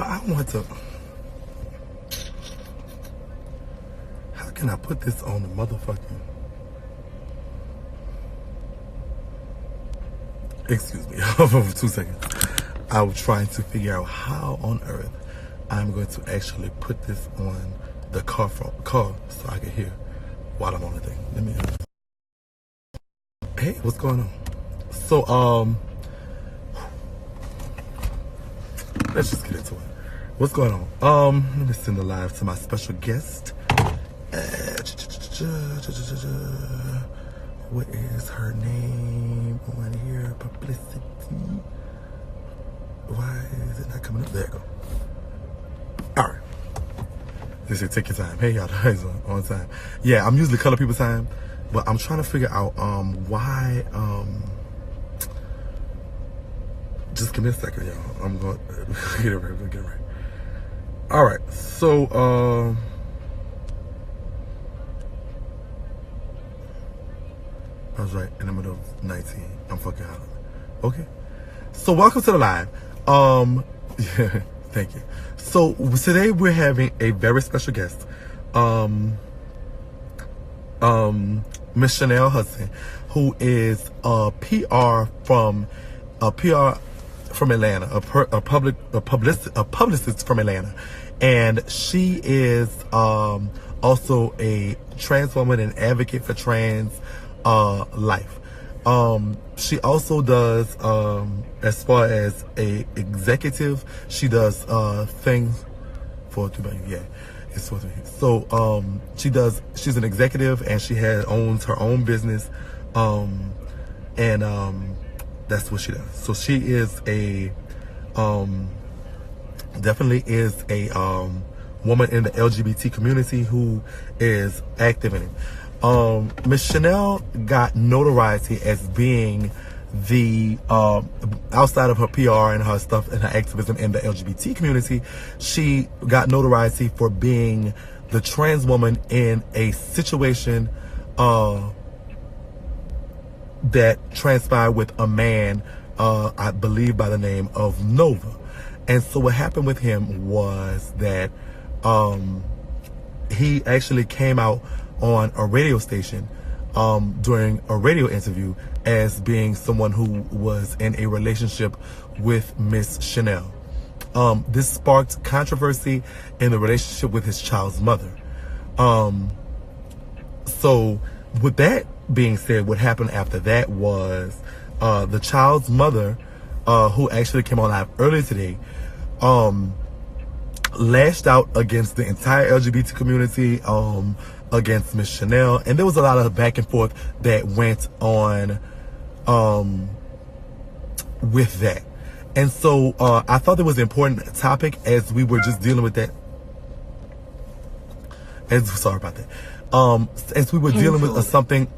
Well, I want to. How can I put this on the motherfucking? Excuse me, for 2 seconds. I was trying to figure out how on earth I'm going to actually put this on the car so I can hear while I'm on the thing. Let me. Hey, what's going on? So let's just get into it. What's going on? Let me send the live to my special guest. What is her name on here? Publicity. Why is it not coming up? There you go. All right. They say take your time. Hey, y'all, guys on time. Yeah, I'm usually color people time, but I'm trying to figure out why. Just give me a second, y'all. I'm going to get it right. Get it right. All right. So I was right in the middle of 19. I'm fucking hollering. Okay. So welcome to the live. Yeah, thank you. So today we're having a very special guest. Miss Chanel Hudson, who is a PR from Atlanta, a publicist from Atlanta, and she is also a trans woman and advocate for trans life. She also does, as far as a executive, she does things for yeah, it's for so she's an executive and she owns her own business, and that's what she does. So she is a definitely is a woman in the LGBT community who is active in it. Miss Chanel got notoriety as being the outside of her PR and her stuff and her activism in the LGBT community, she got notoriety for being the trans woman in a situation that transpired with a man, I believe by the name of Nova. And so what happened with him was that he actually came out on a radio station during a radio interview as being someone who was in a relationship with Miss Chanel. This sparked controversy in the relationship with his child's mother. So with that being said, what happened after that was the child's mother, who actually came on live earlier today, lashed out against the entire LGBT community, against Miss Chanel, and there was a lot of back and forth that went on with that. And so I thought it was an important topic as we were just dealing with that. Sorry about that. As we were dealing with something,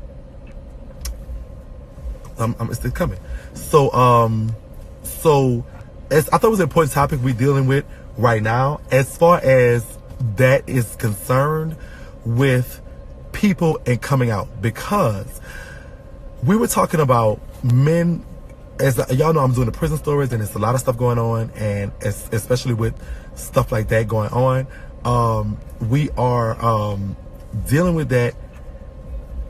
it's still coming. So as I thought it was an important topic we're dealing with right now, as far as that is concerned, with people and coming out, because we were talking about men. As y'all know, I'm doing the prison stories and there's a lot of stuff going on, and especially with stuff like that going on, we are dealing with that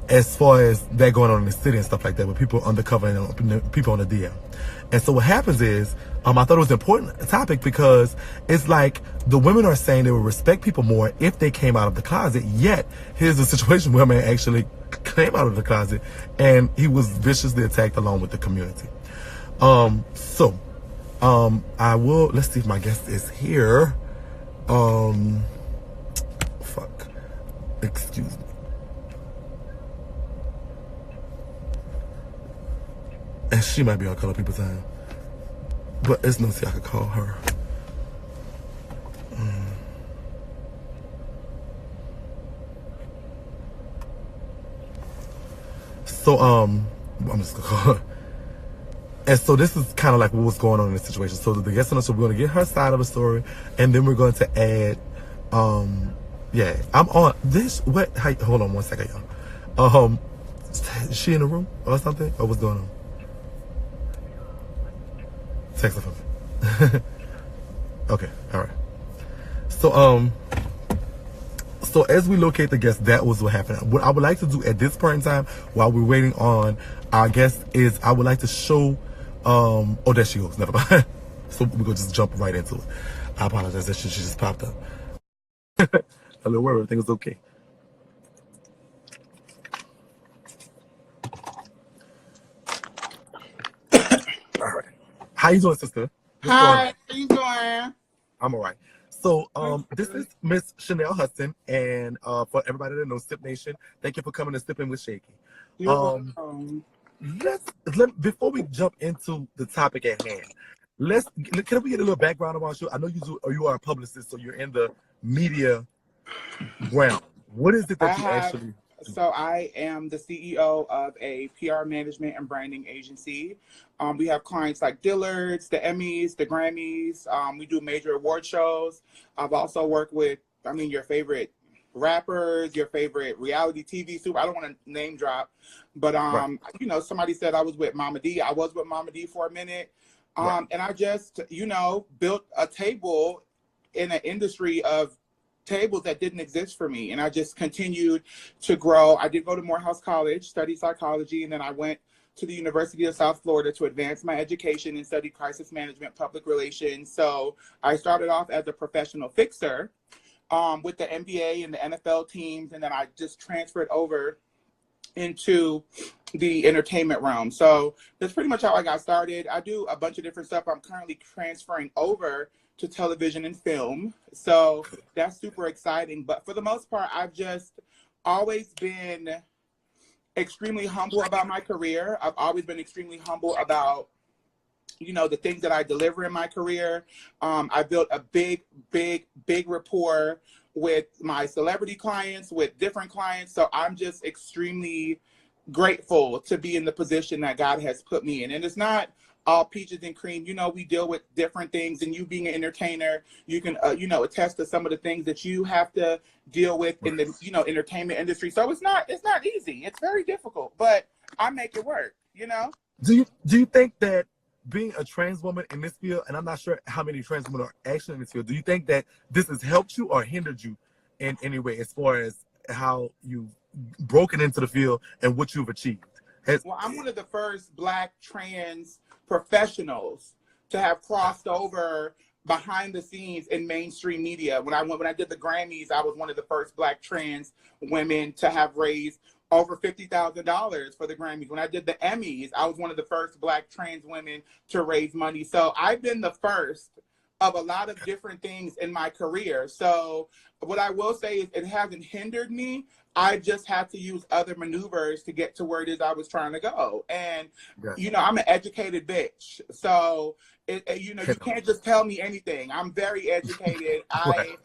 as far as that going on in the city and stuff like that, with people undercover and people on the DM. And so what happens is, I thought it was an important topic because it's like the women are saying they would respect people more if they came out of the closet, yet here's a situation where a man actually came out of the closet and he was viciously attacked along with the community. I will, let's see if my guest is here. Excuse me. And she might be on Color People Time, but it's no see I could call her. So I'm just gonna call her. And so this is kind of like what was going on in this situation. So the guest on the show, we're going to get her side of the story, and then we're going to add, yeah, I'm on this. What? Hold on one second, y'all. Is she in the room or something? Or what's going on? Text her for me. Okay, all right. So as we locate the guest, that was what happened. What I would like to do at this point in time, while we're waiting on our guest, is I would like to show. Oh, there she goes. Never mind. So we're gonna just jump right into it. I apologize that she just popped up. A little worried. Everything is okay. All right. How you doing, sister? Hi, how you doing? I'm all right. So this is Miss Chanel Hudson, and for everybody that knows Sip Nation, thank you for coming to Sippin with Shakie. You're welcome. Before we jump into the topic at hand, can we get a little background about you? I know you are a publicist, so you're in the media realm. What is it that actually? So I am the CEO of a PR management and branding agency. We have clients like Dillard's, the Emmys, the Grammys. We do major award shows. I've also worked with, your favorite rappers, your favorite reality TV super. I don't want to name drop, but Right. somebody said I was with Mama D. I was with Mama D for a minute. Right. And I just, built a table in an industry of tables that didn't exist for me. And I just continued to grow. I did go to Morehouse College, study psychology, and then I went to the University of South Florida to advance my education and study crisis management, public relations. So I started off as a professional fixer with the NBA and the NFL teams, and then I just transferred over into the entertainment realm. So that's pretty much how I got started. I do a bunch of different stuff. I'm currently transferring over to television and film. So that's super exciting. But for the most part, I've just always been extremely humble about my career. I've always been extremely humble about, the things that I deliver in my career. I built a big rapport with my celebrity clients, with different clients. So I'm just extremely grateful to be in the position that God has put me in. And it's not all peaches and cream. We deal with different things, and you being an entertainer, you can, attest to some of the things that you have to deal with in the, entertainment industry. So it's not easy. It's very difficult, but I make it work, Do you think that being a trans woman in this field, and I'm not sure how many trans women are actually in this field, do you think that this has helped you or hindered you in any way as far as how you've broken into the field and what you've achieved? Well, I'm one of the first Black trans professionals to have crossed over behind the scenes in mainstream media. When I did the Grammys, I was one of the first Black trans women to have raised over $50,000 for the Grammys. When I did the Emmys, I was one of the first Black trans women to raise money. So I've been the first of a lot of different things in my career. So what I will say is it hasn't hindered me. I just had to use other maneuvers to get to where it is I was trying to go. And, I'm an educated bitch. So, you can't just tell me anything. I'm very educated. I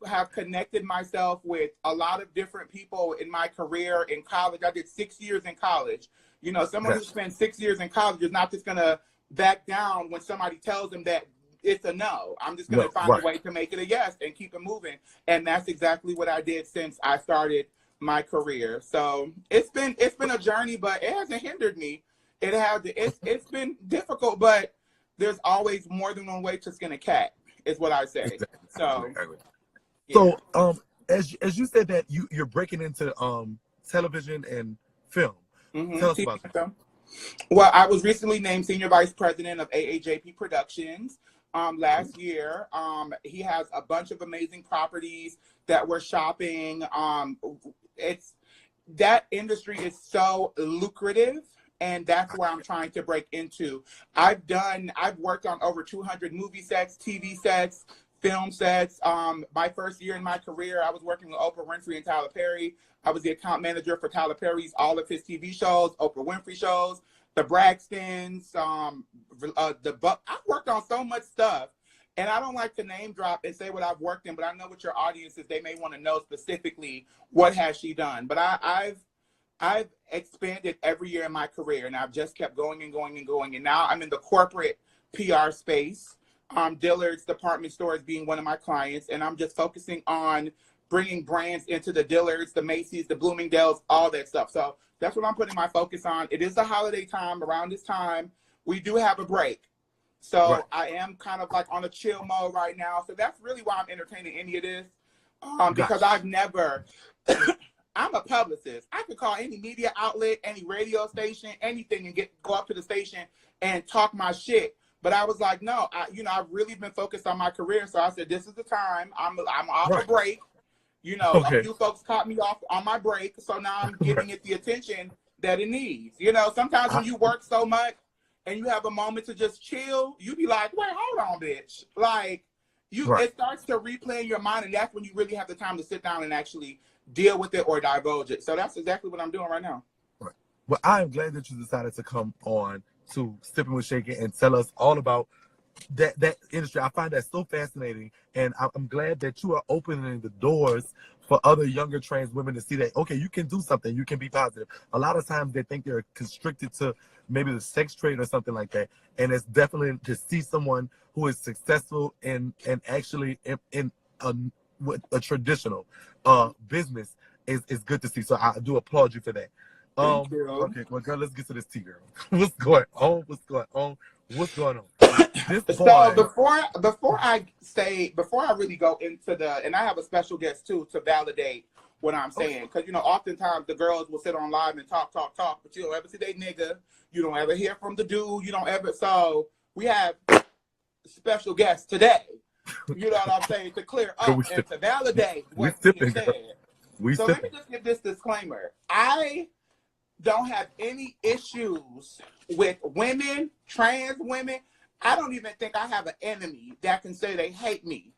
have connected myself with a lot of different people in my career in college. I did 6 years in college. Someone who spent 6 years in college is not just going to back down when somebody tells them that it's a no. I'm just going to find a way to make it a yes and keep it moving. And that's exactly what I did since I started my career. So it's been a journey, but it hasn't hindered me. It's been difficult, but there's always more than one way to skin a cat, is what I say. Exactly. So, exactly. Yeah. So as you said that you're breaking into television and film. Tell us about that. Well, I was recently named Senior Vice President of AAJP Productions last year. He has a bunch of amazing properties that we're shopping. That industry is so lucrative, and that's where I'm trying to break into. I've worked on over 200 movie sets, TV sets, film sets. My first year in my career, I was working with Oprah Winfrey and Tyler Perry. I was the account manager for Tyler Perry's all of his TV shows, Oprah Winfrey shows, the Braxtons, I've worked on so much stuff. And I don't like to name drop and say what I've worked in, but I know what your audience is. They may want to know specifically what has she done. But I've expanded every year in my career, and I've just kept going and going and going. And now I'm in the corporate PR space. Dillard's department stores being one of my clients, and I'm just focusing on bringing brands into the Dillard's, the Macy's, the Bloomingdale's, all that stuff. So that's what I'm putting my focus on. It is the holiday time. Around this time, we do have a break. So I am kind of like on a chill mode right now. So that's really why I'm entertaining any of this. Because I've never, I'm a publicist. I could call any media outlet, any radio station, anything, and go up to the station and talk my shit. But I was like, no, I've really been focused on my career. So I said, this is the time. I'm off a break. A few folks caught me off on my break. So now I'm giving it the attention that it needs. Sometimes when you work so much and you have a moment to just chill, you be like, wait, hold on, bitch. Like, it starts to replay in your mind, and that's when you really have the time to sit down and actually deal with it or divulge it. So that's exactly what I'm doing right now. Right. Well, I am glad that you decided to come on to Sippin with Shakie and tell us all about that industry. I find that so fascinating, and I'm glad that you are opening the doors for other younger trans women to see that, okay, you can do something, you can be positive. A lot of times they think they're constricted to maybe the sex trade or something like that, and it's definitely to see someone who is successful and actually in a traditional business is good to see. So I do applaud you for that. Okay, well, girl, let's get to this tea, girl. What's going on? So before I really go into and I have a special guest too to validate what I'm saying, because oftentimes the girls will sit on live and talk, but you don't ever see they nigga, you don't ever hear from the dude, you don't ever. So we have special guests today. You know what I'm saying, to clear up and to validate what's being said. So let me just give this disclaimer. I don't have any issues with women, trans women. I don't even think I have an enemy that can say they hate me.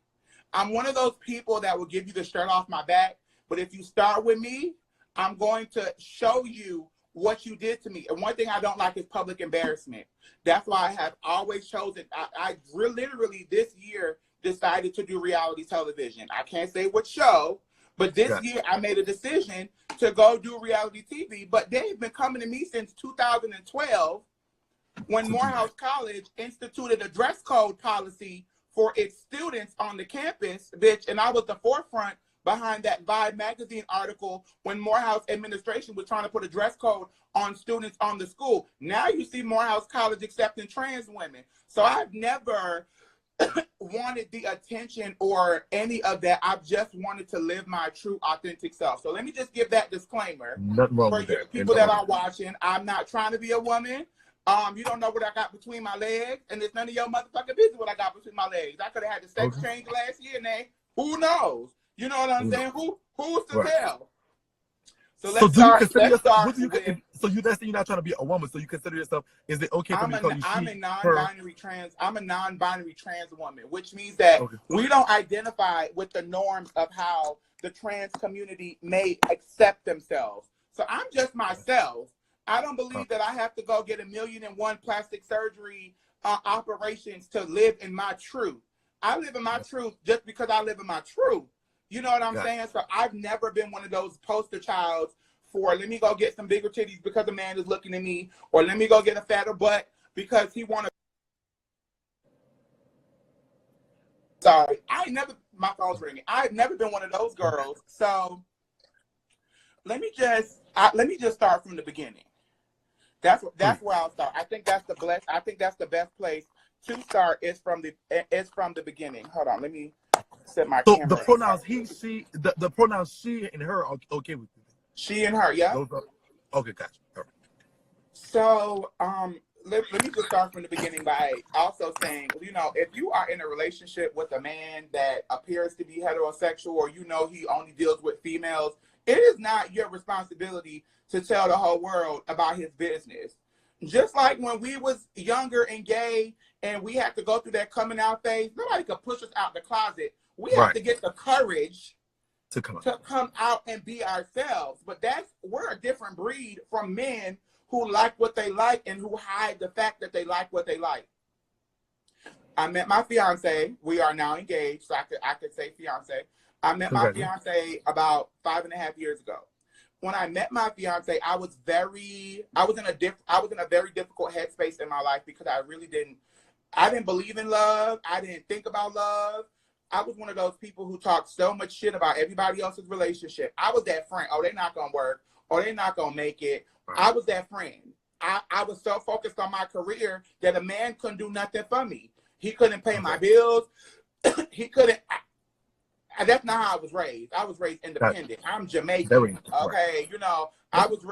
I'm one of those people that will give you the shirt off my back, but if you start with me, I'm going to show you what you did to me. And one thing I don't like is public embarrassment. That's why I have always chosen, I literally this year decided to do reality television. I can't say what show, but this year I made a decision to go do reality TV. But they've been coming to me since 2012 when Morehouse College instituted a dress code policy for its students on the campus, bitch. And I was the forefront behind that Vibe magazine article when Morehouse administration was trying to put a dress code on students on the school. Now you see Morehouse College accepting trans women. So I've never wanted the attention or any of that. I've just wanted to live my true, authentic self. So let me just give that disclaimer for you people that are watching. I'm not trying to be a woman. You don't know what I got between my legs, and it's none of your motherfucking business what I got between my legs. I could have had the sex change last year, and who knows? You know what I'm saying? Who's to tell? So let's start. So you that's you're not trying to be a woman. So you consider yourself? Is it okay for me to call you she? I'm a non-binary trans. I'm a non-binary trans woman, which means that we don't identify with the norms of how the trans community may accept themselves. So I'm just myself. I don't believe that I have to go get 1,000,001 plastic surgery operations to live in my truth. I live in my truth just because I live in my truth. You know what I'm saying? So I've never been one of those poster childs for let me go get some bigger titties because a man is looking at me, or let me go get a fatter butt because he want to. Sorry, my phone's ringing. I've never been one of those girls. So let me just start from the beginning. That's where I'll start. I think that's the best place to start is from the beginning. Hold on, let me set my camera. The pronouns he, she, the pronouns she and her are okay with you. She and her, yeah. Okay, gotcha. All right. So let me just start from the beginning by also saying, if you are in a relationship with a man that appears to be heterosexual, or he only deals with females, it is not your responsibility to tell the whole world about his business. Just like when we was younger and gay and we had to go through that coming out phase, nobody could push us out the closet. We have to get the courage to come out and be ourselves. But we're a different breed from men who like what they like and who hide the fact that they like what they like. I met my fiance. We are now engaged, so I could say fiance. I met my fiance about 5.5 years ago. When I met my fiance, I was in a very difficult headspace in my life because I didn't believe in love. I didn't think about love. I was one of those people who talked so much shit about everybody else's relationship. I was that friend. Oh, they're not going to work. Or they're not going to make it. I was that friend. I was so focused on my career that a man couldn't do nothing for me. He couldn't pay my bills. He couldn't. That's not how I was raised. I was raised independent. I'm Jamaican. Okay, you know, I was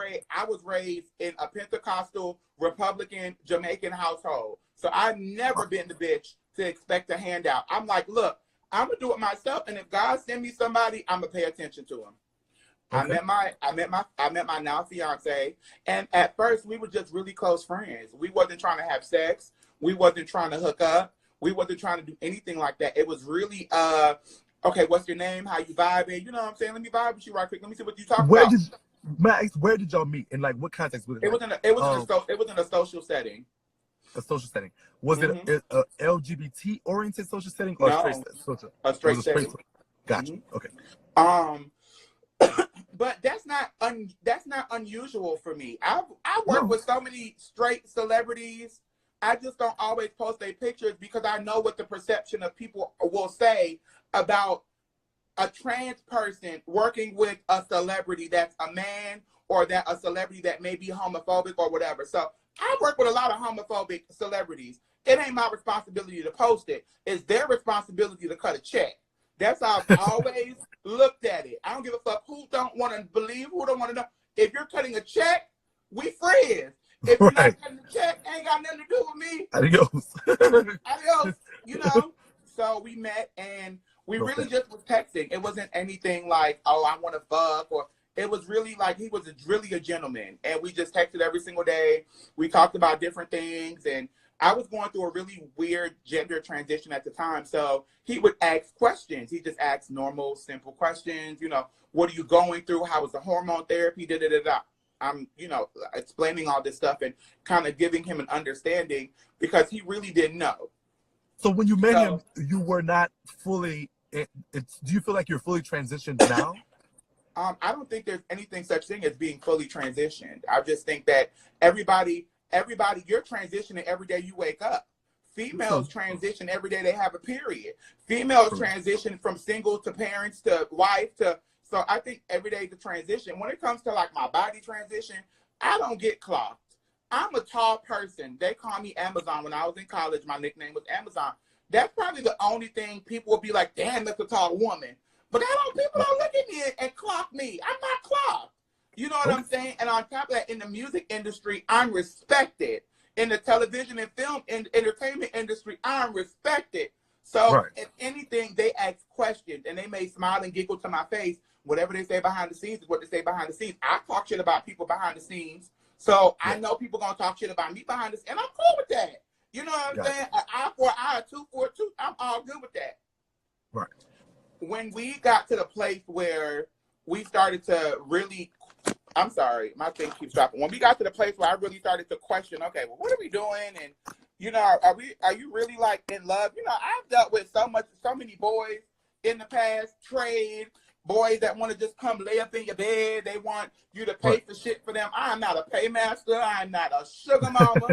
raised in a Pentecostal Republican Jamaican household. So I've never been the bitch to expect a handout. I'm like, look, I'm gonna do it myself, and if God send me somebody, I'm gonna pay attention to him. Okay. I met my now fiance, and at first we were just really close friends. We wasn't trying to have sex. We wasn't trying to hook up. We wasn't trying to do anything like that. It was really okay, what's your name? How you vibing? You know what I'm saying? Let me vibe with you right quick. Let me see what you talk about. Where did y'all meet? In like what context was it? It was in a social setting. A social setting. Was it a LGBT oriented social setting or a straight setting? Gotcha. Okay. But that's not unusual for me. I work with so many straight celebrities. I just don't always post their pictures because I know what the perception of people will say about a trans person working with a celebrity that's a man or that a celebrity that may be homophobic or whatever. So I work with a lot of homophobic celebrities. It ain't my responsibility to post it. It's their responsibility to cut a check. That's how I've always looked at it. I don't give a fuck who don't want to believe, who don't want to know. If you're cutting a check, we friends. If you're not cutting a check, ain't got nothing to do with me. Adios. Adios, you know. So we met and we really just was texting. It wasn't anything like, oh, I want to fuck, or it was really like he was really a gentleman. And we just texted every single day. We talked about different things, and I was going through a really weird gender transition at the time. So he would ask questions. He just asked normal, simple questions. You know, what are you going through? How was the hormone therapy? I'm, you know, explaining all this stuff and kind of giving him an understanding because he really didn't know. So when you met him, you were not fully, do you feel like you're fully transitioned now? I don't think there's anything such thing as being fully transitioned. I just think that everybody, you're transitioning every day you wake up. Females transition every day they have a period. Females transition from single to parents to wife to, so I think every day is a transition. When it comes to like my body transition, I don't get clocked. I'm a tall person. They call me Amazon. When I was in college, my nickname was Amazon. That's probably the only thing people will be like, damn, that's a tall woman. But people don't look at me and clock me. I'm not clocked. You know what I'm saying? And on top of that, in the music industry, I'm respected. In the television and film and entertainment industry, I'm respected. So if anything, they ask questions and they may smile and giggle to my face. Whatever they say behind the scenes is what they say behind the scenes. I talk shit about people behind the scenes. So I know people going to talk shit about me behind the scenes. And I'm cool with that. You know what I'm saying? An eye for an eye, a tooth for a tooth. I'm all good with that. Right. When we got to the place where we started to really, I'm sorry, my thing keeps dropping. When we got to the place where I really started to question, okay, well, what are we doing? And, you know, are you really like in love? You know, I've dealt with so many boys in the past, trade, boys that want to just come lay up in your bed. They want you to pay for shit for them. I'm not a paymaster. I'm not a sugar mama.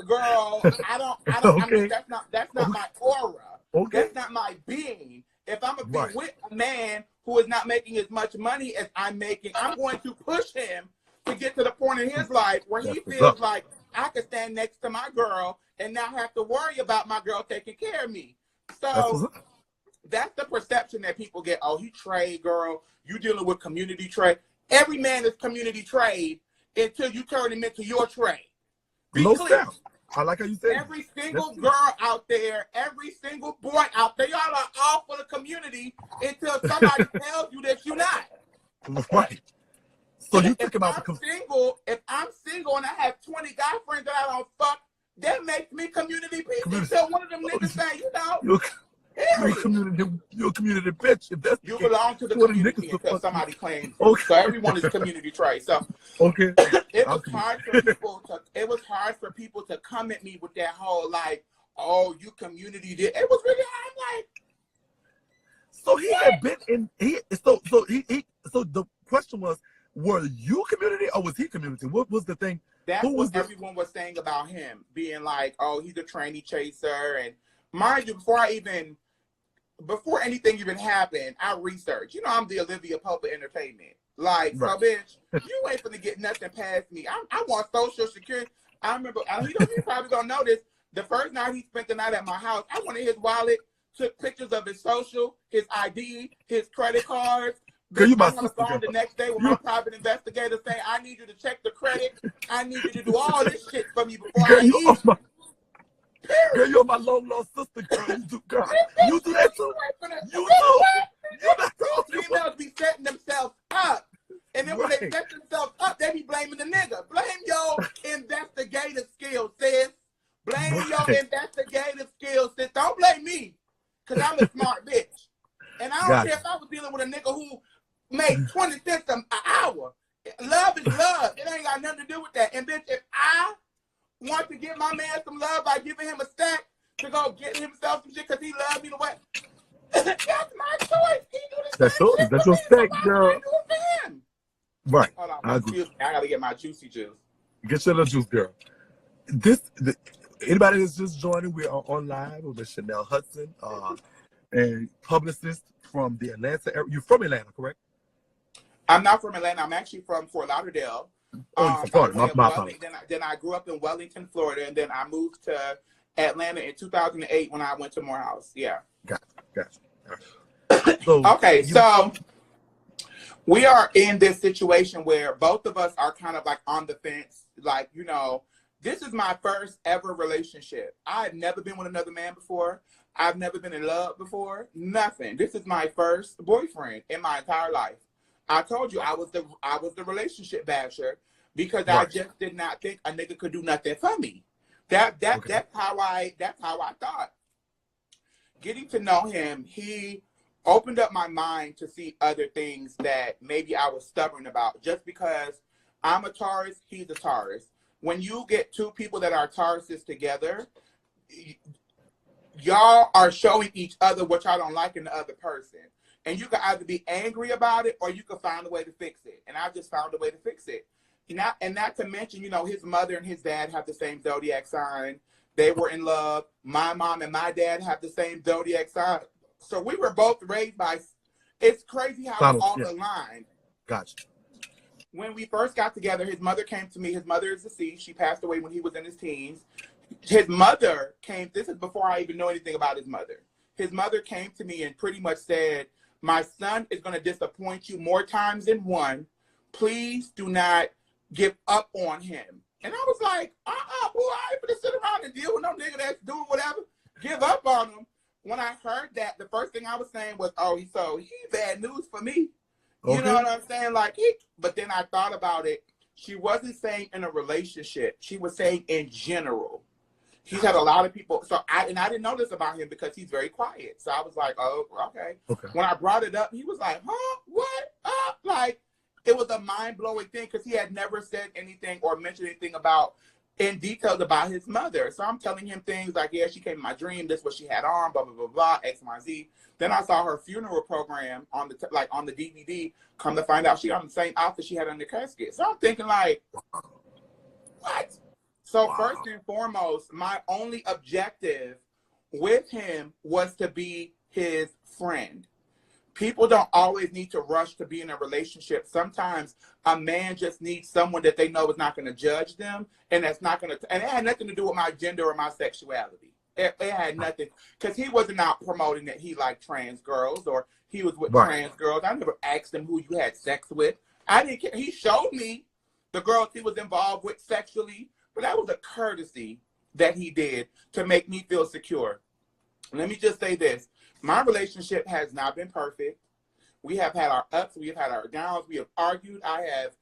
Girl, I mean, that's not my aura. That's not my being. If I'm going to be with a man who is not making as much money as I'm making, I'm going to push him to get to the point in his life where he feels like I can stand next to my girl and not have to worry about my girl taking care of me. So that's the perception that people get. Oh, he trade, girl. You dealing with community trade. Every man is community trade until you turn him into your trade. Be clear. I like how you said every single girl out there, every single boy out there, y'all are all for the community until somebody tells you that you're not. Right. So you think about if I'm single and I have 20 guy friends that I don't fuck, that makes me community people. Until one of them niggas say, you know, you're a community bitch. If that's you belong to the community until somebody claims. So everyone is community trade. So it was hard for people to come at me with that whole like, oh, you community did. It was really hard. I'm like, so he had been in so the question was, were you community or was he community? What was the thing? That's what everyone was saying about him, being like, oh, he's a tranny chaser. And mind you, before anything even happened, I researched. You know, I'm the Olivia Pope of entertainment. Like, so bitch, you ain't finna get nothing past me. I want Social Security. I remember, he probably don't know this. The first night he spent the night at my house, I went in his wallet, took pictures of his social, his ID, his credit cards. Girl, you my I'm on the sister, phone the next day with my private investigator saying, I need you to check the credit. I need you to do all this shit for me before girl, I eat. Girl, you're my long lost sister, girl. You do, girl. You do that too. You too. Females be setting themselves up. And then when they set themselves up, they be blaming the nigga. Blame your investigative skills, sis. Blame your investigative skills, sis. Don't blame me, because I'm a smart bitch. And I don't care if I was dealing with a nigga who made 20 cents an hour. Love is love. It ain't got nothing to do with that. And bitch, if I want to give my man some love by giving him a stack to go get himself some shit because he loves me the way, that's my choice. He do the same shit. That's your stack, girl. Right. Hold on, I gotta get my juicy juice. Get your little juice, girl. Anybody that's just joining, we are on live with Chanel Hudson, a publicist from the Atlanta area. You're from Atlanta, correct? I'm not from Atlanta. I'm actually from Fort Lauderdale. Oh, from Florida. My then I grew up in Wellington, Florida, and then I moved to Atlanta in 2008 when I went to Morehouse. Yeah. Gotcha. So, okay, so we are in this situation where both of us are kind of like on the fence. Like, you know, this is my first ever relationship. I've never been with another man before. I've never been in love before. Nothing. This is my first boyfriend in my entire life. I told you I was the relationship basher because I just did not think a nigga could do nothing for me. That's how I thought. Getting to know him, he opened up my mind to see other things that maybe I was stubborn about. Just because I'm a Taurus, he's a Taurus. When you get two people that are Tauruses together, y'all are showing each other what y'all don't like in the other person. And you can either be angry about it or you can find a way to fix it. And I just found a way to fix it. Not to mention, you know, his mother and his dad have the same zodiac sign. They were in love. My mom and my dad have the same zodiac sign. So we were both raised by, it's crazy how it all aligned. Gotcha. When we first got together, his mother came to me. His mother is deceased. She passed away when he was in his teens. His mother came, this is before I even know anything about his mother. His mother came to me and pretty much said, my son is going to disappoint you more times than one. Please do not give up on him. And I was like, boy, I ain't gonna sit around and deal with no nigga that's doing whatever. Give up on him. When I heard that, the first thing I was saying was, he's bad news for me. Okay. You know what I'm saying? Like, but then I thought about it. She wasn't saying in a relationship. She was saying in general. He's had a lot of people. So I didn't know this about him because he's very quiet. So I was like, oh, okay. When I brought it up, he was like, huh? What? Like, it was a mind-blowing thing because he had never said anything or mentioned anything in details about his mother. So I'm telling him things like, yeah, she came in my dream. This is what she had on, blah, blah, blah, blah, X, Y, Z. Then I saw her funeral program on the DVD. Come to find out she on the same outfit she had on the casket. So I'm thinking like, what? So first and foremost, my only objective with him was to be his friend. People don't always need to rush to be in a relationship. Sometimes a man just needs someone that they know is not going to judge them, and that's not going to. And it had nothing to do with my gender or my sexuality. It had nothing, because he wasn't out promoting that he liked trans girls or he was with trans girls. I never asked him who you had sex with. I didn't care. He showed me the girls he was involved with sexually, but that was a courtesy that he did to make me feel secure. Let me just say this. My relationship has not been perfect. We have had our ups. We have had our downs. We have argued. I have,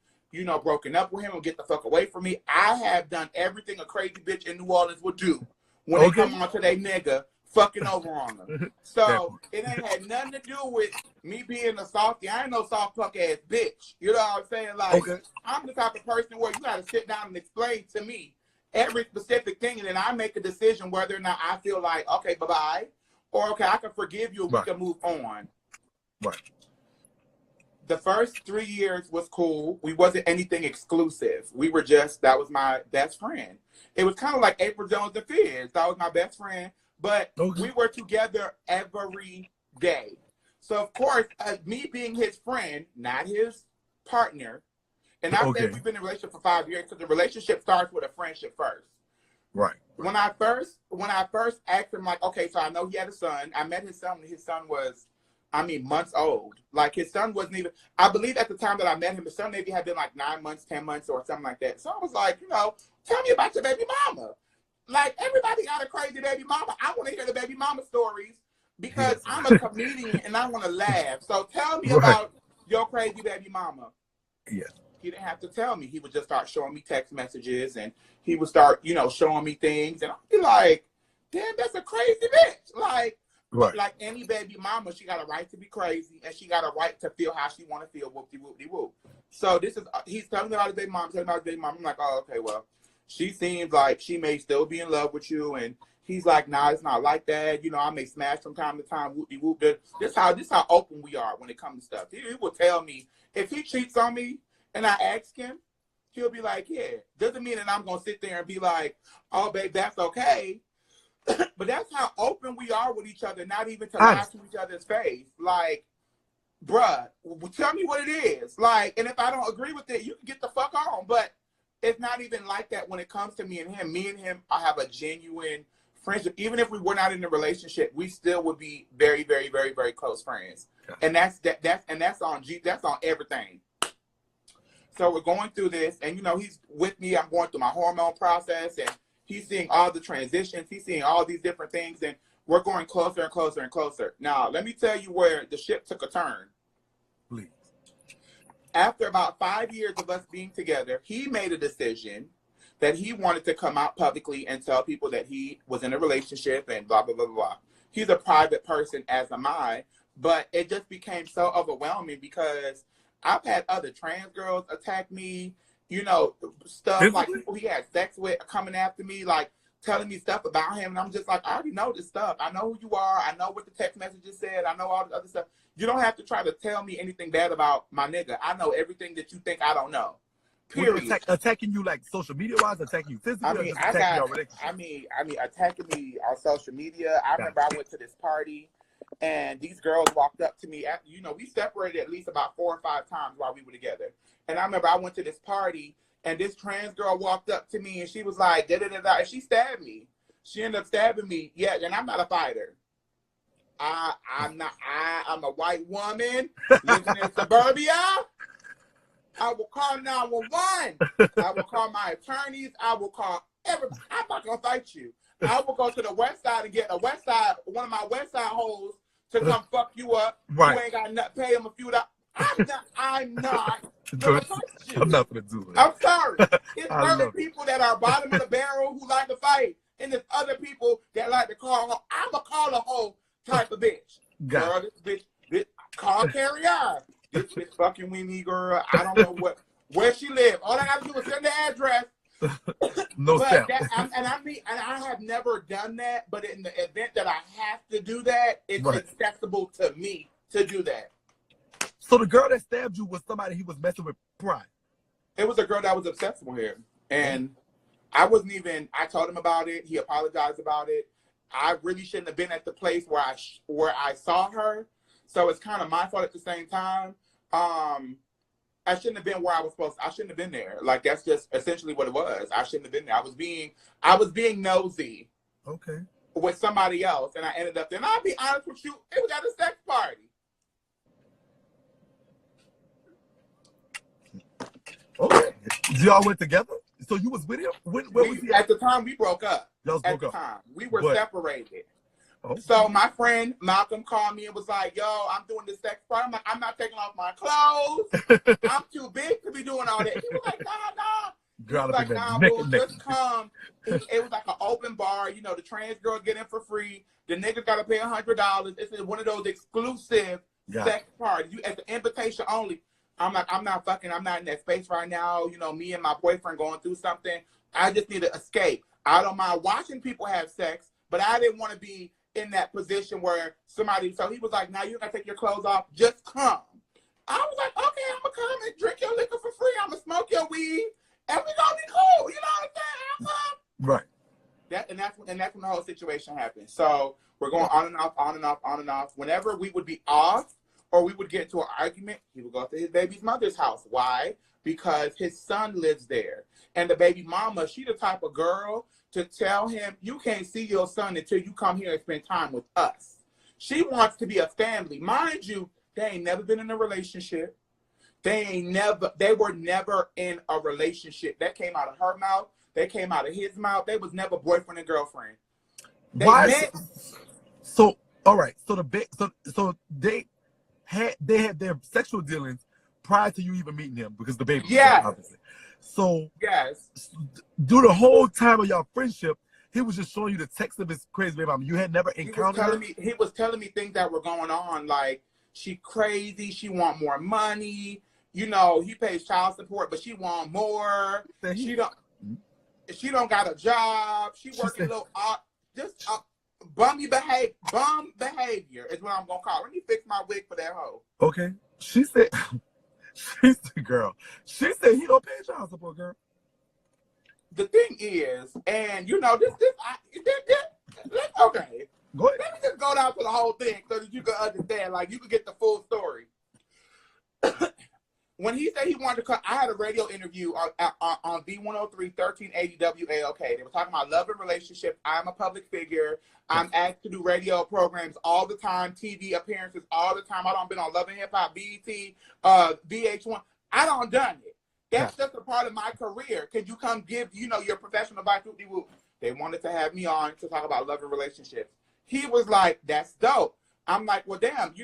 broken up with him and get the fuck away from me. I have done everything a crazy bitch in New Orleans would do when they come on to their nigga fucking over on them. So it ain't had nothing to do with me being a softy. I ain't no soft fuck ass bitch. You know what I'm saying? Like, I'm the type of person where you got to sit down and explain to me every specific thing, and then I make a decision whether or not I feel like, okay, bye-bye, or okay, I can forgive you and we can move on. Right. The first 3 years was cool. We wasn't anything exclusive. We were just, that was my best friend. It was kind of like April Jones and Fizz. That was my best friend. But we were together every day. So, of course, me being his friend, not his partner, And I Okay. say we've been in a relationship for 5 years because the relationship starts with a friendship first. Right. When I first asked him, like, okay, so I know he had a son. I met his son when his son was, I mean, months old. Like, his son wasn't even, I believe at the time that I met him, his son maybe had been like 9 months, 10 months or something like that. So I was like, you know, tell me about your baby mama. Like, everybody got a crazy baby mama. I want to hear the baby mama stories because Yes. I'm a comedian and I want to laugh. So tell me Right. about your crazy baby mama. Yes. He didn't have to tell me. He would just start showing me text messages and he would start, you know, showing me things. And I'd be like, damn, that's a crazy bitch. Like, Right. like any baby mama, she got a right to be crazy and she got a right to feel how she want to feel, whoop-de-whoop-de-whoop. So this is, he's telling me about his baby mom, telling me about his baby mom. I'm like, oh, okay, well, she seems like she may still be in love with you. And he's like, nah, it's not like that. You know, I may smash from time to time, whoop-de-whoop. This how open we are when it comes to stuff. He will tell me, if he cheats on me, and I ask him, he'll be like, yeah. Doesn't mean that I'm going to sit there and be like, oh, babe, that's okay. But that's how open we are with each other, not even to lie to each other's face. Like, bruh, tell me what it is. Like, and if I don't agree with it, you can get the fuck on. But it's not even like that when it comes to me and him. Me and him, I have a genuine friendship. Even if we were not in a relationship, we still would be very, very, very, very close friends. And that's on everything. So we're going through this, and, you know, he's with me. I'm going through my hormone process, and he's seeing all the transitions. He's seeing all these different things, and we're going closer and closer and closer. Now, let me tell you where the ship took a turn. Please. After about 5 years of us being together, he made a decision that he wanted to come out publicly and tell people that he was in a relationship and blah, blah, blah, blah. He's a private person, as am I, but it just became so overwhelming because I've had other trans girls attack me, you know, stuff like people he had sex with coming after me, like telling me stuff about him. And I'm just like, I already know this stuff. I know who you are. I know what the text messages said. I know all the other stuff. You don't have to try to tell me anything bad about my nigga. I know everything that you think I don't know. Period. Attacking you like social media wise, attacking you physically, or just attacking your relationship? I mean, attacking me on social media. I remember I went to this party. And these girls walked up to me. After, you know, we separated at least about 4 or 5 times while we were together. And I remember I went to this party, and this trans girl walked up to me, and she was like, da-da-da-da, and she stabbed me. She ended up stabbing me. Yeah, and I'm not a fighter. I'm a white woman living in suburbia. I will call 911. I will call my attorneys. I will call everybody. I'm not going to fight you. I will go to the west side and get one of my west side hoes to come fuck you up. Right. You ain't got nothing, pay him a few dollars. I'm not gonna fight you. I'm not gonna do it. I'm sorry. It's other people that are bottom of the barrel who like to fight, and there's other people that like to call. I'm a call a hoe type of bitch. Girl, this bitch, call carry on. This bitch fucking with me, girl. I don't know where she live. All I gotta do is send the address. No step. And I have never done that, but in the event that I have to do that, it's acceptable to me to do that. So the girl that stabbed you was somebody he was messing with prior? It was a girl that was obsessed with him. And I told him about it. He apologized about it. I really shouldn't have been at the place where I saw her. So it's kind of my fault at the same time. I shouldn't have been where I was supposed to. I shouldn't have been there. Like, that's just essentially what it was. I shouldn't have been there. I was being nosy. Okay. With somebody else, and I ended up there. And I'll be honest with you, it was at a sex party. Okay. Y'all went together? So you was with him? Where was he at the time, we broke up. Y'all broke up. Time. We were separated. Okay. So my friend Malcolm called me and was like, yo, I'm doing this sex party. I'm like, I'm not taking off my clothes. I'm too big to be doing all that. He was like, nah. He was like, nah, boo, just come. It was like an open bar. You know, the trans girls get in for free. The niggas got to pay $100. It's one of those exclusive sex parties. You at the invitation only. I'm like, I'm not in that space right now. You know, me and my boyfriend going through something. I just need to escape. I don't mind watching people have sex, but I didn't want to be in that position where so he was like, now you gotta take your clothes off, just come. I was like, okay, I'm gonna come and drink your liquor for free. I'm gonna smoke your weed, and we gonna be cool. You know what I'm saying? Right. That's when the whole situation happened. So we're going on and off, on and off, on and off. Whenever we would be off or we would get into an argument, he would go to his baby's mother's house. Why? because his son lives there. And the baby mama, she the type of girl to tell him, you can't see your son until you come here and spend time with us. She wants to be a family. Mind you, they ain't never been in a relationship. They were never in a relationship. That came out of her mouth. They came out of his mouth. They was never boyfriend and girlfriend. So all right. So they had their sexual dealings prior to you even meeting him because the baby. Yeah. Obviously. So yes. Through the whole time of your friendship, he was just showing you the text of his crazy baby mama. You had never encountered her? He was telling me things that were going on, like she crazy, she want more money. You know, he pays child support, but she want more. She don't got a job. She working a little bum behavior is what I'm gonna call it. Let me fix my wig for that hoe. Okay. She said he said he don't pay child support, girl. The thing is, and you know, okay. Go ahead. Let me just go down to the whole thing so that you can understand, like you can get the full story. When he said he wanted to come, I had a radio interview on V103 1380 WAOK. They were talking about love and relationship. I'm a public figure. I'm asked to do radio programs all the time, TV appearances all the time. I done been on Love and Hip Hop, BET, VH1. I done done it. That's just a part of my career. Could you come give, your professional advice? They wanted to have me on to talk about love and relationships. He was like, that's dope. I'm like, well, damn,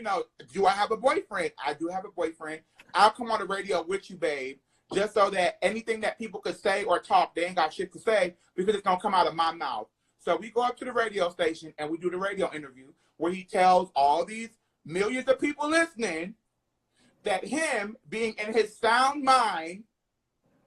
do I have a boyfriend? I do have a boyfriend. I'll come on the radio with you, babe, just so that anything that people could say or talk, they ain't got shit to say because it's going to come out of my mouth. So we go up to the radio station and we do the radio interview where he tells all these millions of people listening that him being in his sound mind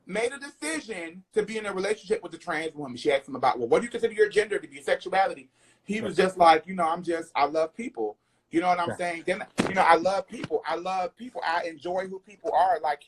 made a decision to be in a relationship with a trans woman. She asked him about, well, what do you consider your gender to be, sexuality? He was just like, I love people. You know what I'm saying? Then, I love people. I enjoy who people are. Like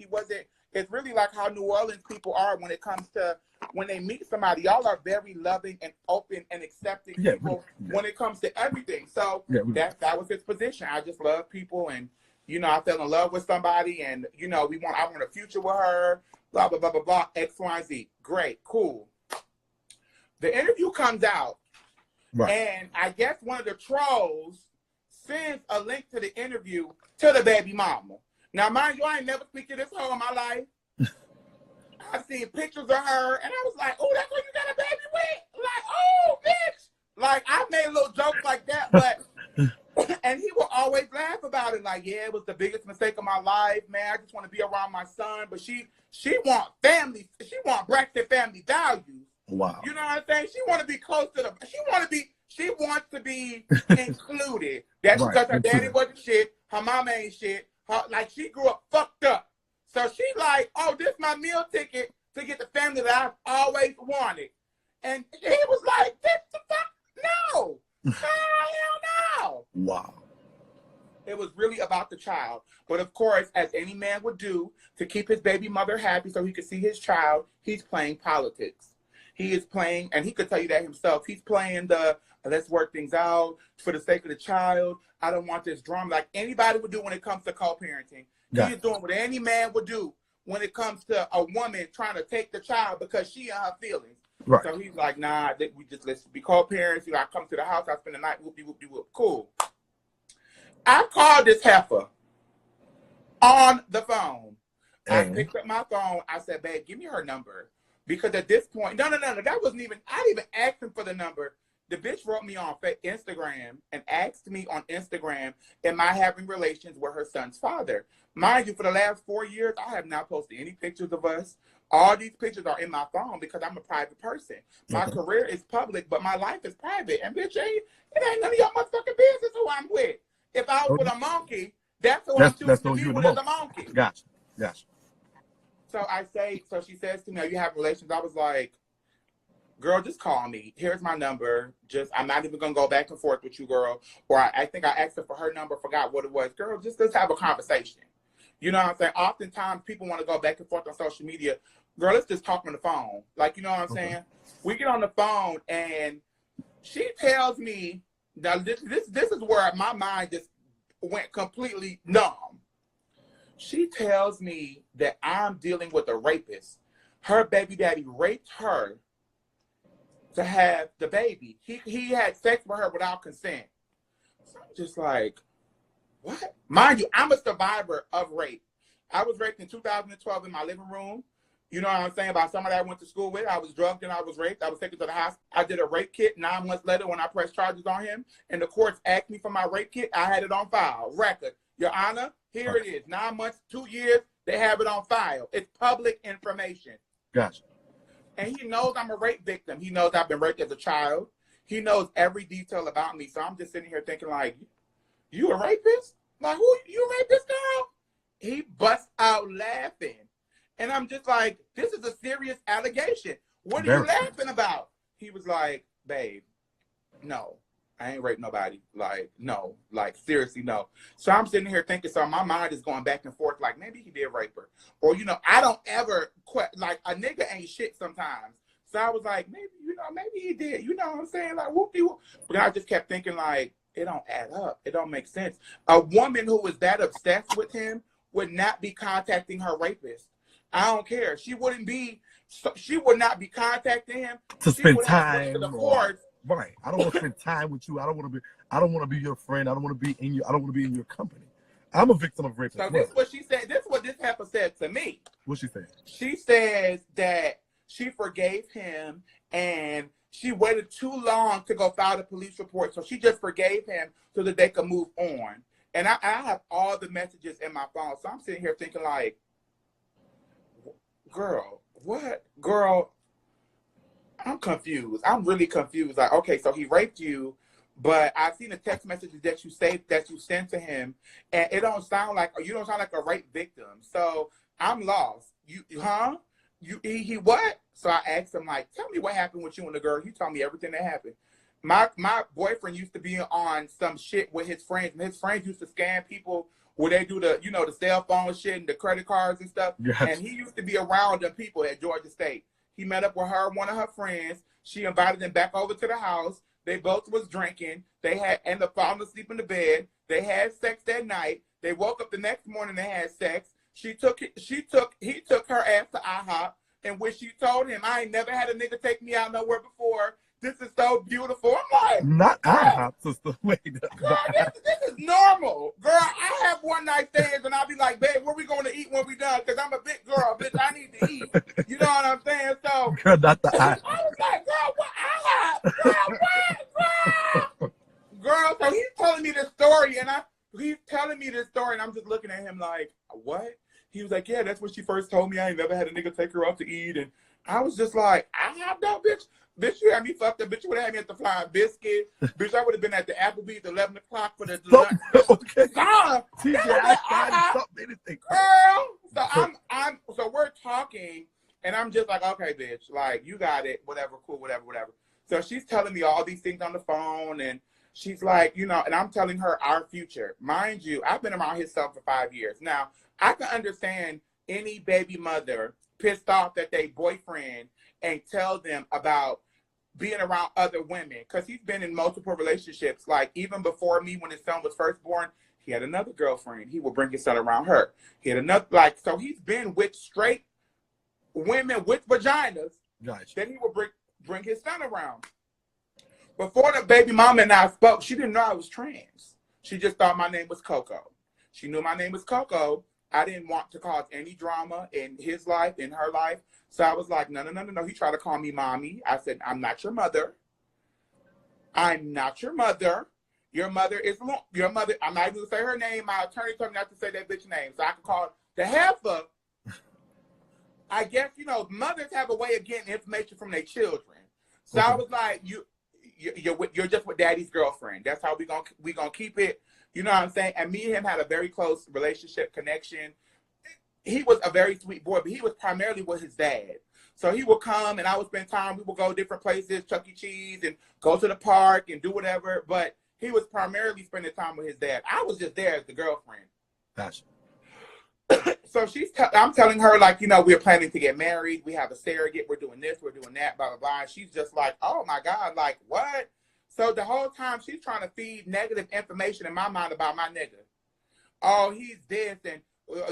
it's really like how New Orleans people are when it comes to, when they meet somebody, y'all are very loving and open and accepting people when it comes to everything. So that was his position. I just love people and, I fell in love with somebody and, I want a future with her, blah, blah, blah, blah, blah, X, Y, and Z. Great, cool. The interview comes out and I guess one of the trolls sends a link to the interview to the baby mama. Now, mind you, I ain't never speak to this hoe in my life. I've seen pictures of her, and I was like, oh, that's what you got a baby with? Like, oh, bitch. Like, I made little jokes like that, but, and he will always laugh about it. Like, yeah, it was the biggest mistake of my life, man. I just want to be around my son, but she want family. She want Braxton family values. Wow. You know what I'm saying? She want to be close to them. She wants to be included. That's because her daddy wasn't shit. Her mama ain't shit. Like, she grew up fucked up. So she like, oh, this is my meal ticket to get the family that I've always wanted. And he was like, what the fuck? No. Hell no. Wow. It was really about the child. But of course, as any man would do to keep his baby mother happy so he could see his child, he's playing politics. He is playing, and he could tell you that himself, he's playing the, let's work things out for the sake of the child. I don't want this drama like anybody would do when it comes to co-parenting. He is doing what any man would do when it comes to a woman trying to take the child because she and her feelings. Right. So he's like, nah, let's be co-parents. I come to the house, I spend the night, whoop-de-whoop-de-whoop. Cool. I called this heifer on the phone. I picked up my phone. I said, babe, give me her number. Because at this point, no, that wasn't even, I didn't even ask him for the number. The bitch wrote me on Instagram and asked me on Instagram, am I having relations with her son's father? Mind you, for the last 4 years, I have not posted any pictures of us. All these pictures are in my phone because I'm a private person. My career is public, but my life is private. And bitch, it ain't none of your motherfucking business who I'm with. If I was with a monkey, that's who I'm choosing to be with as a monkey. Gotcha. So she says to me, are you having relations? I was like, girl, just call me. Here's my number. I'm not even going to go back and forth with you, girl. Or I think I asked her for her number, forgot what it was. Girl, just let's have a conversation. You know what I'm saying? Oftentimes, people want to go back and forth on social media. Girl, let's just talk on the phone. Like, you know what I'm saying? We get on the phone, and she tells me, now this is where my mind just went completely numb. She tells me that I'm dealing with a rapist. Her baby daddy raped her to have the baby. He had sex with her without consent. So I'm just like, what? Mind you, I'm a survivor of rape. I was raped in 2012 in my living room. You know what I'm saying? By somebody I went to school with. I was drugged and I was raped. I was taken to the hospital. I did a rape kit 9 months later when I pressed charges on him. And the courts asked me for my rape kit. I had it on file. Record. Your Honor, here it is. 9 months, 2 years. They have it on file. It's public information. Gotcha. And he knows I'm a rape victim. He knows I've been raped as a child. He knows every detail about me. So I'm just sitting here thinking like, you a rapist? Like, who? You a rapist, girl? He busts out laughing. And I'm just like, this is a serious allegation. What are you laughing about? He was like, babe, no, I ain't raped nobody. Like, no, like, seriously, no. So I'm sitting here thinking, so my mind is going back and forth, like, maybe he did rape her. Or, you know, I don't ever, like, a nigga ain't shit sometimes. So I was like, maybe, you know, maybe he did. You know what I'm saying? Like, whoop-de-whoop. But I just kept thinking, like, it don't add up. It don't make sense. A woman who was that obsessed with him would not be contacting her rapist. I don't care. She would not be contacting him to spend time. Right. I don't want to spend time with you. I don't want to be your friend. I don't want to be in your company. I'm a victim of rape. So this is what she said. This is what this heifer said to me. What she said? She says that she forgave him and she waited too long to go file the police report. So she just forgave him so that they could move on. And I have all the messages in my phone. So I'm sitting here thinking like, girl, what? Girl, I'm confused. I'm really confused. Like, okay, so he raped you, but I've seen the text messages that you sent to him, and you don't sound like a rape victim. So I'm lost. He what? So I asked him, like, tell me what happened with you and the girl. He told me everything that happened. My boyfriend used to be on some shit with his friends, and his friends used to scam people where they do the, the cell phone shit and the credit cards and stuff. Yes. And he used to be around them people at Georgia State. He met up with her and one of her friends. She invited them back over to the house. They both was drinking. They had ended up falling asleep in the bed. They had sex that night. They woke up the next morning. They had sex. He took her ass to IHOP, in which she told him, I ain't never had a nigga take me out nowhere before. This is so beautiful. I'm like, not IHOP, sister. Wait, girl, this is normal. Girl, I have one night stands and I'll be like, babe, where we going to eat when we done? Because I'm a big girl, bitch. I need to eat. You know what I'm saying? So, girl, not the IHOP. I was like, girl, what IHOP? Girl, what? Girl. Girl, so he's telling me this story and I'm just looking at him like, what? He was like, yeah, that's when she first told me I ain't never had a nigga take her out to eat. And I was just like, IHOP, no, bitch. Bitch, you had me fucked up. Bitch, you would have had me at the Flying Biscuit. Bitch, I would have been at the Applebee's at 11 o'clock for the lunch. Okay. Girl. So we're talking, and I'm just like, okay, bitch, like, you got it. Whatever, cool, whatever. So she's telling me all these things on the phone, and she's like, and I'm telling her our future. Mind you, I've been around his son for 5 years. Now, I can understand any baby mother pissed off that they boyfriend and tell them about being around other women, because he's been in multiple relationships. Like, even before me, when his son was first born, he had another girlfriend. He would bring his son around her. He had another, so he's been with straight women with vaginas. Gotcha. Then he would bring his son around. Before the baby mama and I spoke, she didn't know I was trans. She just thought my name was Coco. She knew my name was Coco. I didn't want to cause any drama in his life, in her life. So I was like, no. He tried to call me mommy. I said, I'm not your mother. I'm not your mother. Your mother is your mother. I'm not even going to say her name. My attorney told me not to say that bitch name. So I can call the heifer. I guess, mothers have a way of getting information from their children. So I was like, you're just with daddy's girlfriend. That's how we gonna keep it. You know what I'm saying? And me and him had a very close relationship connection. He was a very sweet boy, but he was primarily with his dad. So he would come and I would spend time. We would go different places, Chuck E. Cheese, and go to the park and do whatever. But he was primarily spending time with his dad. I was just there as the girlfriend. Gotcha. So I'm telling her, like, we're planning to get married. We have a surrogate. We're doing this. We're doing that, blah, blah, blah. And she's just like, oh, my God, like, what? So the whole time she's trying to feed negative information in my mind about my nigga. Oh, he's this, and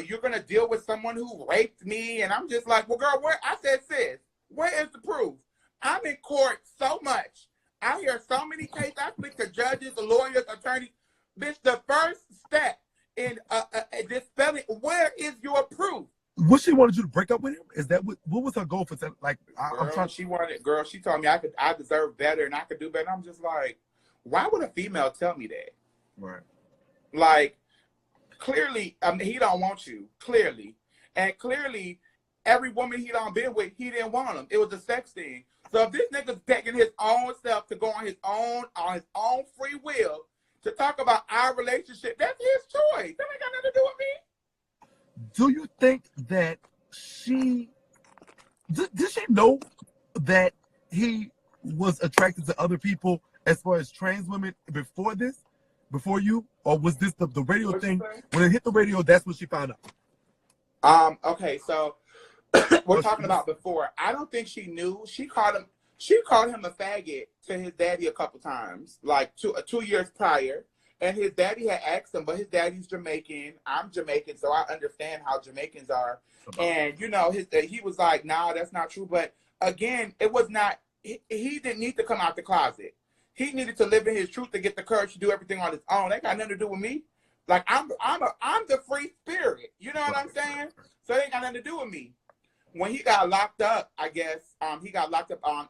you're going to deal with someone who raped me. And I'm just like, well, girl, where? I said, sis, where is the proof? I'm in court so much. I hear so many cases. I speak to judges, the lawyers, attorneys. Bitch, the first step in dispelling, where is your proof? What she wanted you to break up with him? Is that what was her goal for that? Like, I'm trying. She told me I deserve better and I could do better. I'm just like, why would a female tell me that? Right. Like, clearly, I mean, he don't want you, clearly. And clearly, every woman he done been with, he didn't want him. It was a sex thing. So if this nigga's taking his own self to go on his own free will to talk about our relationship, that's his choice. That ain't got nothing to do with me. Do you think that did she know that he was attracted to other people as far as trans women before you? Or was this the radio thing? When it hit the radio, that's what she found out. Okay, so we're talking about before. I don't think she knew. She called him a faggot to his daddy a couple times, like 2 years prior. And his daddy had asked him, but his daddy's Jamaican. I'm Jamaican, so I understand how Jamaicans are. And, you know, he was like, nah, that's not true. But again, it was not, he didn't need to come out the closet. He needed to live in his truth to get the courage to do everything on his own. That got nothing to do with me. Like, I'm the free spirit. You know what I'm saying? So it ain't got nothing to do with me. When he got locked up, I guess, he got locked up on,